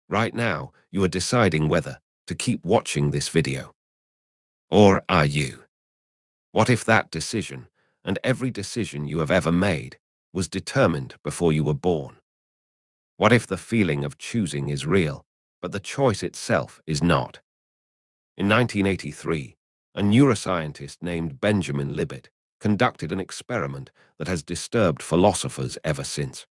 Right now, you are deciding whether to keep watching this video. Or are you? What if that decision, and every decision you have ever made, was determined before you were born? What if the feeling of choosing is real, but the choice itself is not? In 1983, a neuroscientist named Benjamin Libet conducted an experiment that has disturbed philosophers ever since.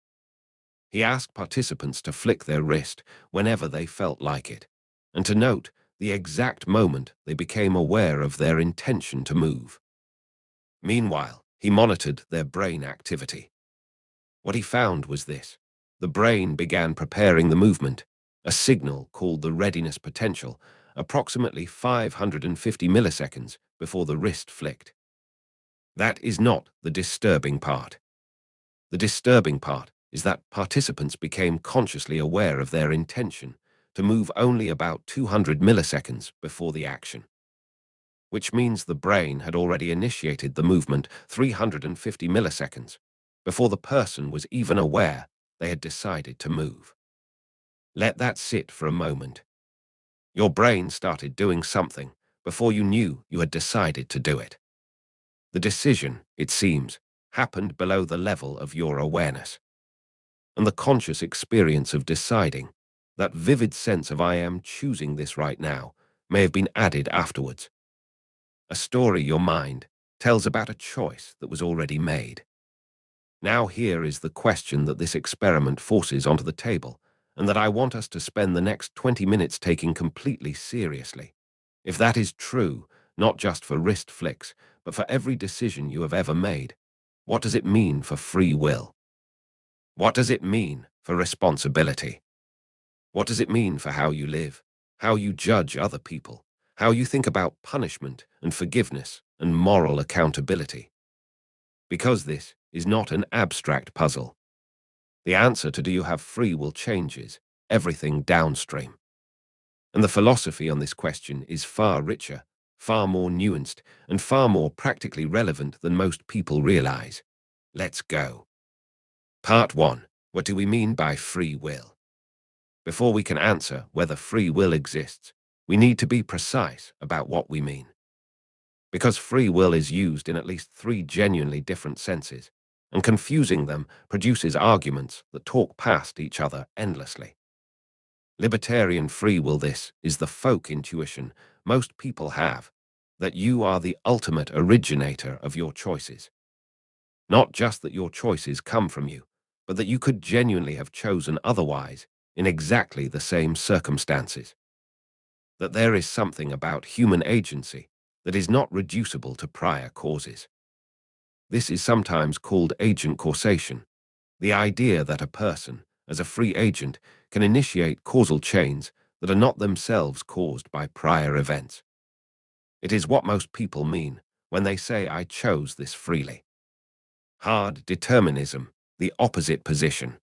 He asked participants to flick their wrist whenever they felt like it, and to note the exact moment they became aware of their intention to move. Meanwhile, he monitored their brain activity. What he found was this: the brain began preparing the movement, a signal called the readiness potential, approximately 550 milliseconds before the wrist flicked. That is not the disturbing part. The disturbing part is that participants became consciously aware of their intention to move only about 200 milliseconds before the action, which means the brain had already initiated the movement 350 milliseconds before the person was even aware they had decided to move. Let that sit for a moment. Your brain started doing something before you knew you had decided to do it. The decision, it seems, happened below the level of your awareness. And the conscious experience of deciding, that vivid sense of I am choosing this right now, may have been added afterwards. A story your mind tells about a choice that was already made. Now here is the question that this experiment forces onto the table, and that I want us to spend the next 20 minutes taking completely seriously. If that is true, not just for wrist flicks, but for every decision you have ever made, what does it mean for free will? What does it mean for responsibility? What does it mean for how you live, how you judge other people, how you think about punishment and forgiveness and moral accountability? Because this is not an abstract puzzle. The answer to do you have free will changes everything downstream. And the philosophy on this question is far richer, far more nuanced, and far more practically relevant than most people realize. Let's go. Part 1. What do we mean by free will? Before we can answer whether free will exists, we need to be precise about what we mean. Because free will is used in at least 3 genuinely different senses, and confusing them produces arguments that talk past each other endlessly. Libertarian free will: this is the folk intuition most people have, that you are the ultimate originator of your choices. Not just that your choices come from you, but that you could genuinely have chosen otherwise in exactly the same circumstances. That there is something about human agency that is not reducible to prior causes. This is sometimes called agent causation, the idea that a person, as a free agent, can initiate causal chains that are not themselves caused by prior events. It is what most people mean when they say I chose this freely. Hard determinism, the opposite position.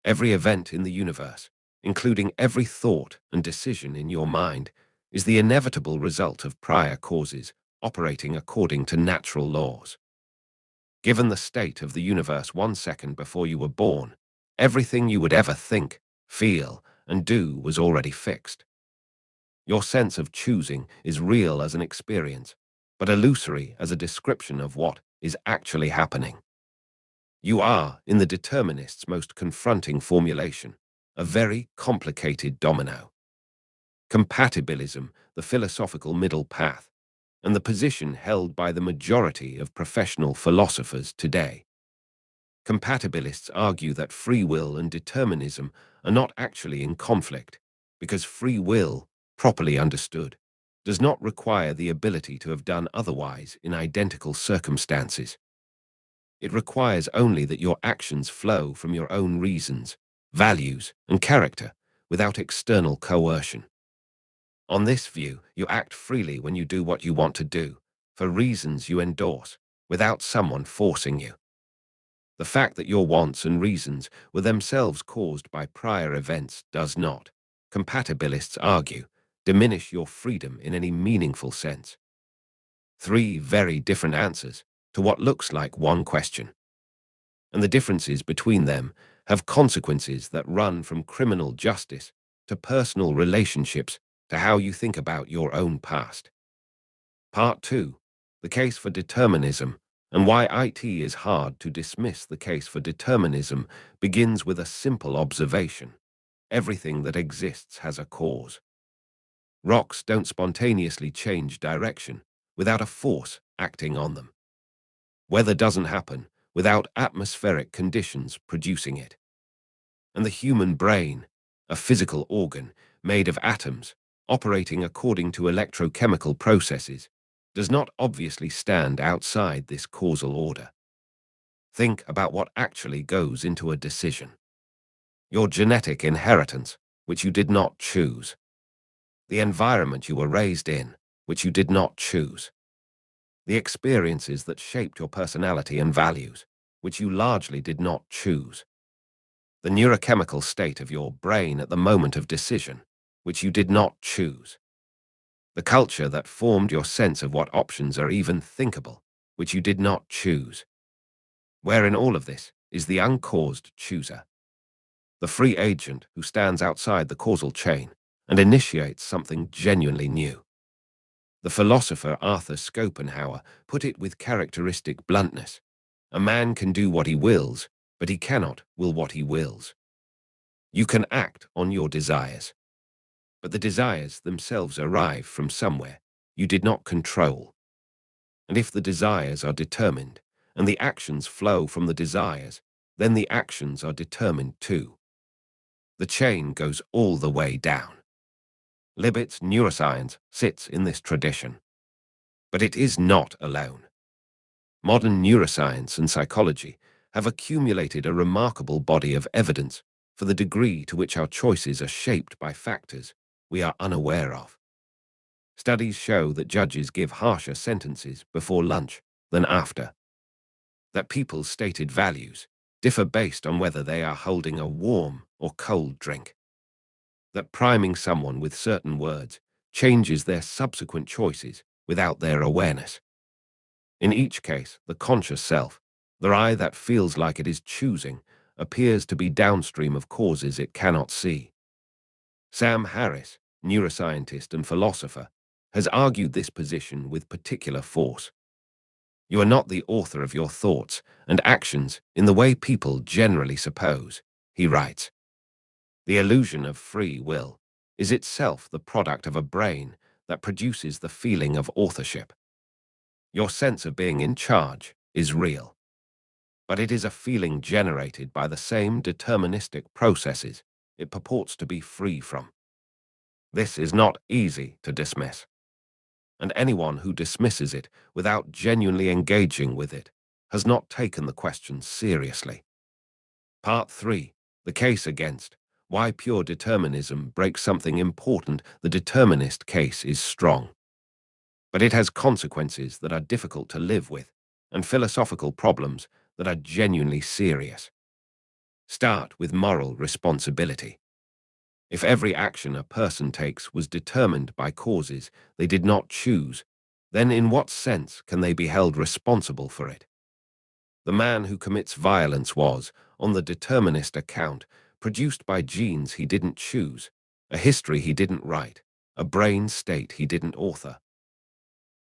Every event in the universe, including every thought and decision in your mind, is the inevitable result of prior causes operating according to natural laws. Given the state of the universe 1 second before you were born, everything you would ever think, feel, and do was already fixed. Your sense of choosing is real as an experience, but illusory as a description of what is actually happening. You are, in the determinist's most confronting formulation, a very complicated domino. Compatibilism, the philosophical middle path, and the position held by the majority of professional philosophers today. Compatibilists argue that free will and determinism are not actually in conflict, because free will, properly understood, does not require the ability to have done otherwise in identical circumstances. It requires only that your actions flow from your own reasons, values, and character without external coercion. On this view, you act freely when you do what you want to do, for reasons you endorse, without someone forcing you. The fact that your wants and reasons were themselves caused by prior events does not, compatibilists argue, diminish your freedom in any meaningful sense. 3 very different answers to what looks like one question. And the differences between them have consequences that run from criminal justice to personal relationships, to how you think about your own past. Part 2. The case for determinism, and why it is hard to dismiss the case for determinism, begins with a simple observation. Everything that exists has a cause. Rocks don't spontaneously change direction without a force acting on them. Weather doesn't happen without atmospheric conditions producing it. And the human brain, a physical organ made of atoms, operating according to electrochemical processes, does not obviously stand outside this causal order. Think about what actually goes into a decision. Your genetic inheritance, which you did not choose. The environment you were raised in, which you did not choose. The experiences that shaped your personality and values, which you largely did not choose. The neurochemical state of your brain at the moment of decision, which you did not choose. The culture that formed your sense of what options are even thinkable, which you did not choose. Where in all of this is the uncaused chooser, the free agent who stands outside the causal chain and initiates something genuinely new. The philosopher Arthur Schopenhauer put it with characteristic bluntness. A man can do what he wills, but he cannot will what he wills. You can act on your desires, but the desires themselves arrive from somewhere you did not control. And if the desires are determined, and the actions flow from the desires, then the actions are determined too. The chain goes all the way down. Libet's neuroscience sits in this tradition. But it is not alone. Modern neuroscience and psychology have accumulated a remarkable body of evidence for the degree to which our choices are shaped by factors we are unaware of. Studies show that judges give harsher sentences before lunch than after. That people's stated values differ based on whether they are holding a warm or cold drink. That priming someone with certain words changes their subsequent choices without their awareness. In each case, the conscious self, the I that feels like it is choosing, appears to be downstream of causes it cannot see. Sam Harris, neuroscientist and philosopher, has argued this position with particular force. You are not the author of your thoughts and actions in the way people generally suppose, he writes. The illusion of free will is itself the product of a brain that produces the feeling of authorship. Your sense of being in charge is real, but it is a feeling generated by the same deterministic processes it purports to be free from. This is not easy to dismiss, and anyone who dismisses it without genuinely engaging with it has not taken the question seriously. Part 3. The case against why pure determinism breaks something important. The determinist case is strong, but it has consequences that are difficult to live with and philosophical problems that are genuinely serious. Start with moral responsibility. If every action a person takes was determined by causes they did not choose, then in what sense can they be held responsible for it? The man who commits violence was, on the determinist account, produced by genes he didn't choose, a history he didn't write, a brain state he didn't author.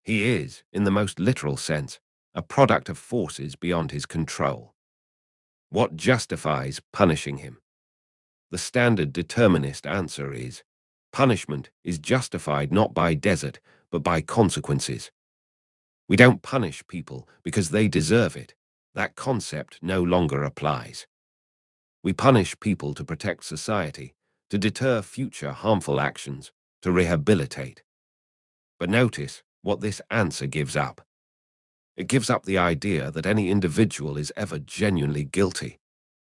He is, in the most literal sense, a product of forces beyond his control. What justifies punishing him? The standard determinist answer is, punishment is justified not by desert, but by consequences. We don't punish people because they deserve it. That concept no longer applies. We punish people to protect society, to deter future harmful actions, to rehabilitate. But notice what this answer gives up. It gives up the idea that any individual is ever genuinely guilty,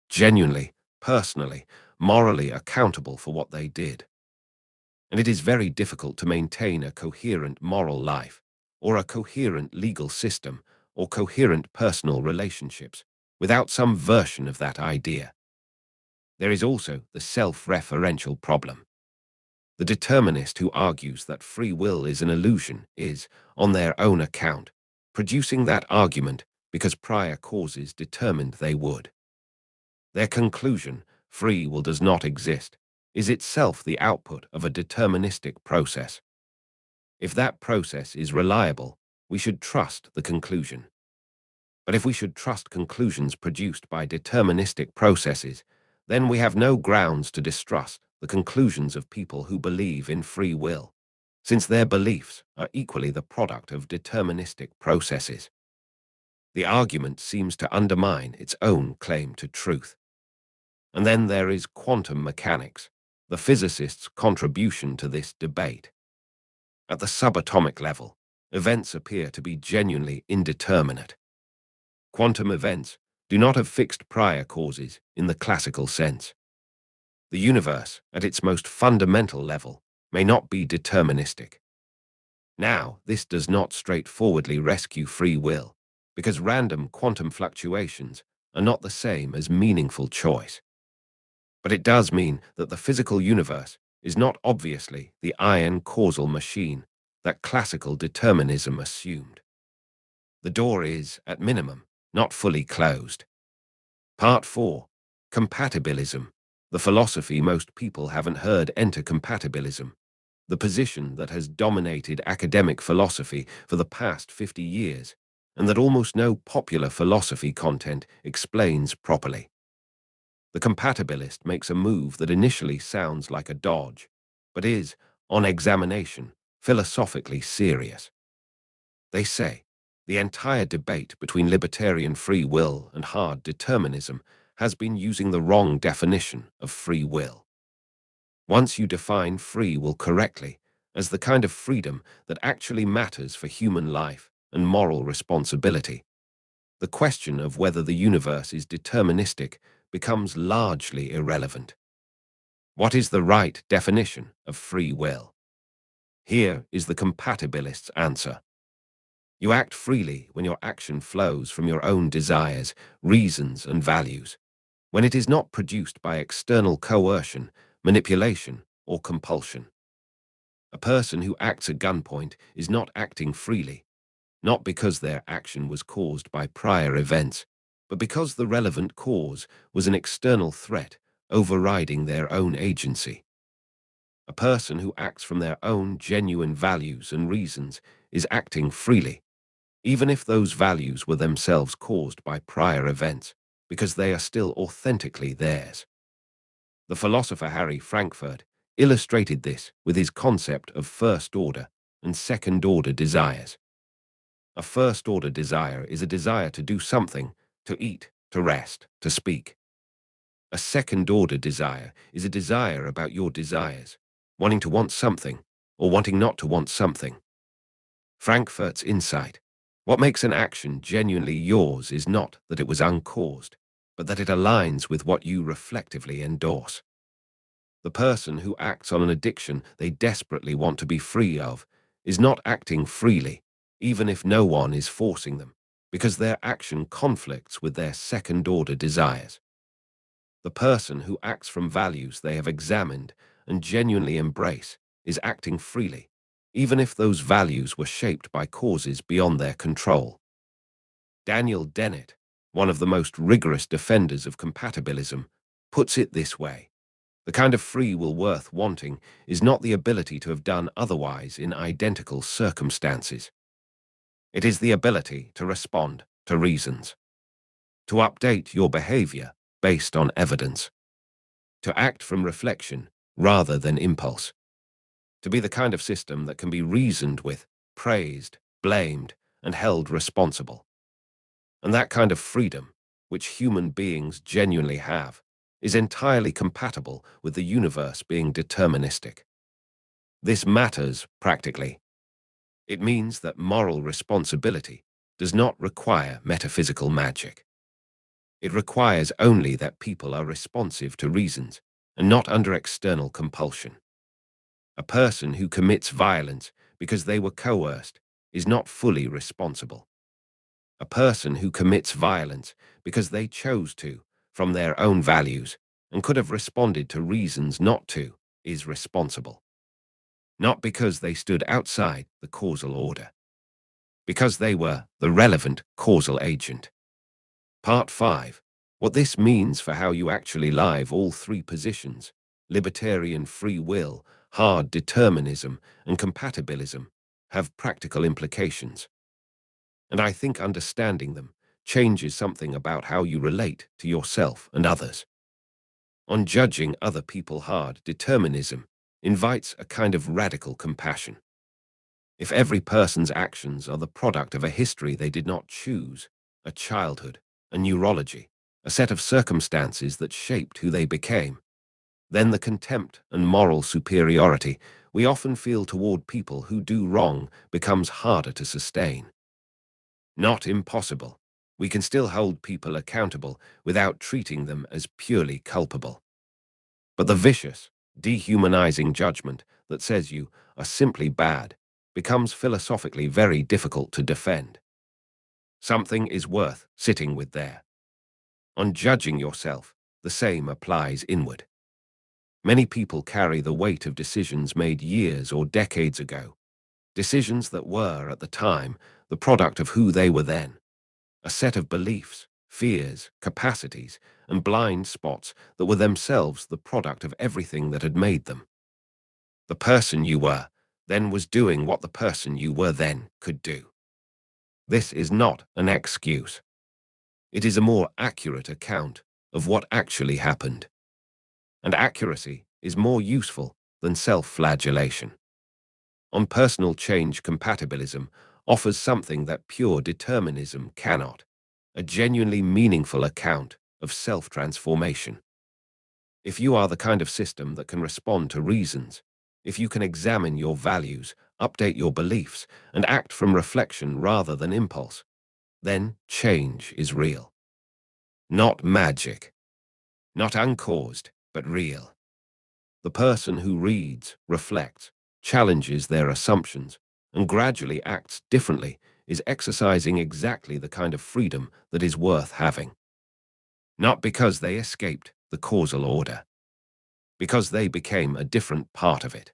genuinely, personally, morally accountable for what they did. And it is very difficult to maintain a coherent moral life, or a coherent legal system, or coherent personal relationships, without some version of that idea. There is also the self-referential problem. The determinist who argues that free will is an illusion is, on their own account, producing that argument because prior causes determined they would. Their conclusion, free will does not exist, is itself the output of a deterministic process. If that process is reliable, we should trust the conclusion. But if we should trust conclusions produced by deterministic processes, then we have no grounds to distrust the conclusions of people who believe in free will, since their beliefs are equally the product of deterministic processes. The argument seems to undermine its own claim to truth. And then there is quantum mechanics, the physicists' contribution to this debate. At the subatomic level, events appear to be genuinely indeterminate. Quantum events do not have fixed prior causes in the classical sense. The universe, at its most fundamental level, may not be deterministic. Now, this does not straightforwardly rescue free will, because random quantum fluctuations are not the same as meaningful choice. But it does mean that the physical universe is not obviously the iron causal machine that classical determinism assumed. The door is, at minimum, not fully closed. Part 4. Compatibilism, the philosophy most people haven't heard enter compatibilism, the position that has dominated academic philosophy for the past 50 years, and that almost no popular philosophy content explains properly. The compatibilist makes a move that initially sounds like a dodge, but is, on examination, philosophically serious. They say, the entire debate between libertarian free will and hard determinism has been using the wrong definition of free will. Once you define free will correctly as the kind of freedom that actually matters for human life and moral responsibility, the question of whether the universe is deterministic becomes largely irrelevant. What is the right definition of free will? Here is the compatibilist's answer. You act freely when your action flows from your own desires, reasons, and values, when it is not produced by external coercion, manipulation, or compulsion. A person who acts at gunpoint is not acting freely, not because their action was caused by prior events, but because the relevant cause was an external threat overriding their own agency. A person who acts from their own genuine values and reasons is acting freely, even if those values were themselves caused by prior events, because they are still authentically theirs. The philosopher Harry Frankfurt illustrated this with his concept of first-order and second-order desires. A first-order desire is a desire to do something, to eat, to rest, to speak. A second-order desire is a desire about your desires, wanting to want something, or wanting not to want something. Frankfurt's insight: what makes an action genuinely yours is not that it was uncaused, but that it aligns with what you reflectively endorse. The person who acts on an addiction they desperately want to be free of is not acting freely, even if no one is forcing them, because their action conflicts with their second-order desires. The person who acts from values they have examined and genuinely embrace is acting freely, even if those values were shaped by causes beyond their control. Daniel Dennett, one of the most rigorous defenders of compatibilism, puts it this way: the kind of free will worth wanting is not the ability to have done otherwise in identical circumstances. It is the ability to respond to reasons, to update your behavior based on evidence, to act from reflection rather than impulse, to be the kind of system that can be reasoned with, praised, blamed, and held responsible. And that kind of freedom, which human beings genuinely have, is entirely compatible with the universe being deterministic. This matters practically. It means that moral responsibility does not require metaphysical magic. It requires only that people are responsive to reasons and not under external compulsion. A person who commits violence because they were coerced is not fully responsible. A person who commits violence because they chose to, from their own values, and could have responded to reasons not to, is responsible. Not because they stood outside the causal order, because they were the relevant causal agent. Part 5. What this means for how you actually live all three positions libertarian free will, hard determinism, and compatibilism have practical implications. And I think understanding them changes something about how you relate to yourself and others. On judging other people hard, determinism invites a kind of radical compassion. If every person's actions are the product of a history they did not choose, a childhood, a neurology, a set of circumstances that shaped who they became, then the contempt and moral superiority we often feel toward people who do wrong becomes harder to sustain. Not impossible. We can still hold people accountable without treating them as purely culpable. But the vicious, dehumanizing judgment that says you are simply bad becomes philosophically very difficult to defend. Something is worth sitting with there. On judging yourself, the same applies inward. Many people carry the weight of decisions made years or decades ago, decisions that were, at the time, the product of who they were then, a set of beliefs, fears, capacities, and blind spots that were themselves the product of everything that had made them. The person you were then was doing what the person you were then could do. This is not an excuse. It is a more accurate account of what actually happened. And accuracy is more useful than self-flagellation. On personal change, compatibilism offers something that pure determinism cannot, a genuinely meaningful account of self-transformation. If you are the kind of system that can respond to reasons, if you can examine your values, update your beliefs, and act from reflection rather than impulse, then change is real. Not magic. Not uncaused, but real. The person who reads, reflects, challenges their assumptions, and gradually acts differently is exercising exactly the kind of freedom that is worth having. Not because they escaped the causal order, because they became a different part of it.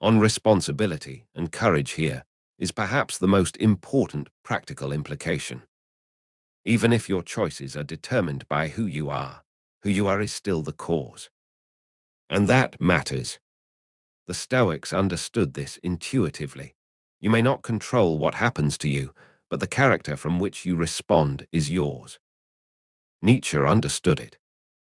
On responsibility and courage here is perhaps the most important practical implication. Even if your choices are determined by who you are is still the cause. And that matters. The Stoics understood this intuitively. You may not control what happens to you, but the character from which you respond is yours. Nietzsche understood it.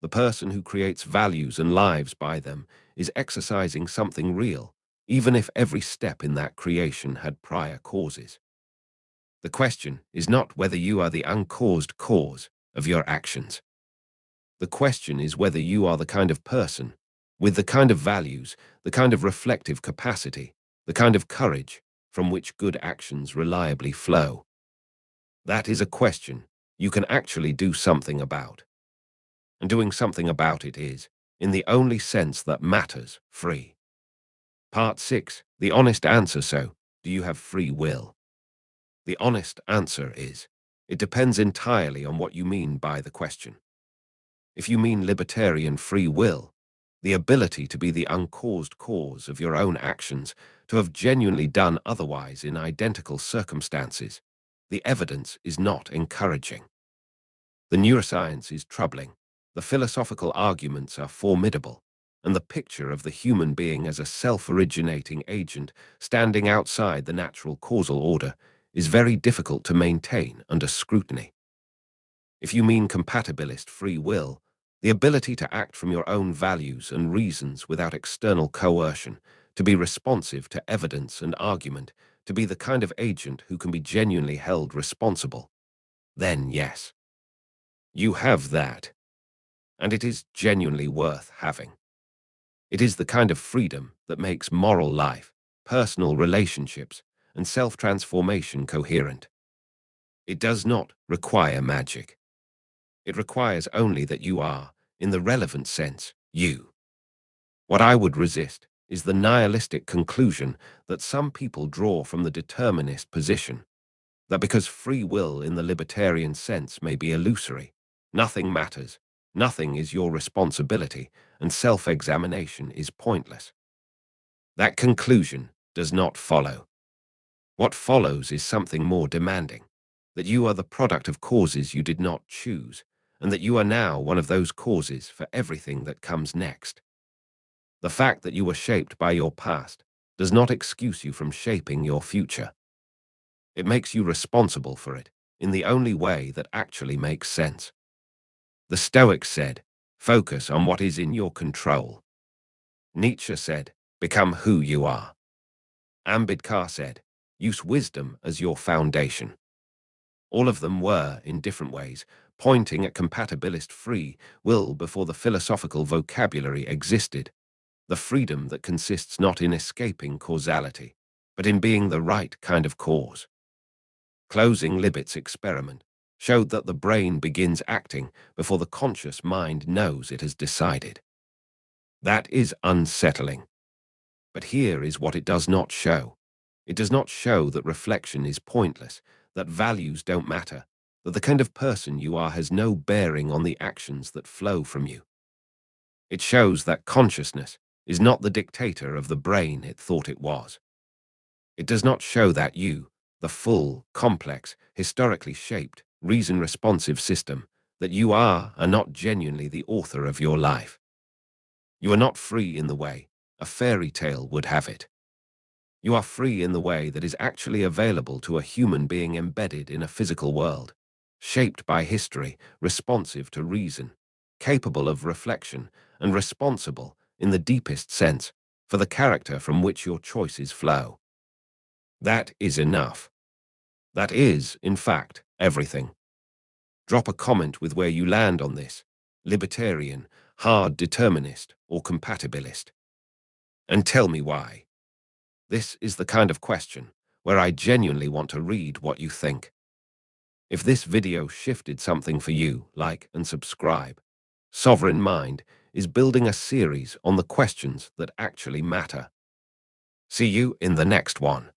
The person who creates values and lives by them is exercising something real, even if every step in that creation had prior causes. The question is not whether you are the uncaused cause of your actions. The question is whether you are the kind of person, with the kind of values, the kind of reflective capacity, the kind of courage from which good actions reliably flow. That is a question you can actually do something about. And doing something about it is, in the only sense that matters, free. Part 6. The honest answer. So, do you have free will? The honest answer is, it depends entirely on what you mean by the question. If you mean libertarian free will, the ability to be the uncaused cause of your own actions, to have genuinely done otherwise in identical circumstances, the evidence is not encouraging. The neuroscience is troubling, the philosophical arguments are formidable, and the picture of the human being as a self-originating agent standing outside the natural causal order is very difficult to maintain under scrutiny. If you mean compatibilist free will, the ability to act from your own values and reasons without external coercion, to be responsive to evidence and argument, to be the kind of agent who can be genuinely held responsible, then yes. You have that, and it is genuinely worth having. It is the kind of freedom that makes moral life, personal relationships, and self-transformation coherent. It does not require magic. It requires only that you are, in the relevant sense, you. What I would resist is the nihilistic conclusion that some people draw from the determinist position, that because free will in the libertarian sense may be illusory, nothing matters, nothing is your responsibility, and self-examination is pointless. That conclusion does not follow. What follows is something more demanding, that you are the product of causes you did not choose, and that you are now one of those causes for everything that comes next. The fact that you were shaped by your past does not excuse you from shaping your future. It makes you responsible for it in the only way that actually makes sense. The Stoics said, focus on what is in your control. Nietzsche said, become who you are. Ambedkar said, use wisdom as your foundation. All of them were, in different ways, pointing at compatibilist free will before the philosophical vocabulary existed, the freedom that consists not in escaping causality, but in being the right kind of cause. Closing Libet's experiment showed that the brain begins acting before the conscious mind knows it has decided. That is unsettling. But here is what it does not show. It does not show that reflection is pointless, that values don't matter, that the kind of person you are has no bearing on the actions that flow from you. It shows that consciousness is not the dictator of the brain it thought it was. It does not show that you, the full, complex, historically shaped, reason-responsive system, that you are not genuinely the author of your life. You are not free in the way a fairy tale would have it. You are free in the way that is actually available to a human being embedded in a physical world, shaped by history, responsive to reason, capable of reflection, and responsible, in the deepest sense, for the character from which your choices flow. That is enough. That is, in fact, everything. Drop a comment with where you land on this: libertarian, hard determinist, or compatibilist. And tell me why. This is the kind of question where I genuinely want to read what you think. If this video shifted something for you, like and subscribe. Sovereign Mind is building a series on the questions that actually matter. See you in the next one.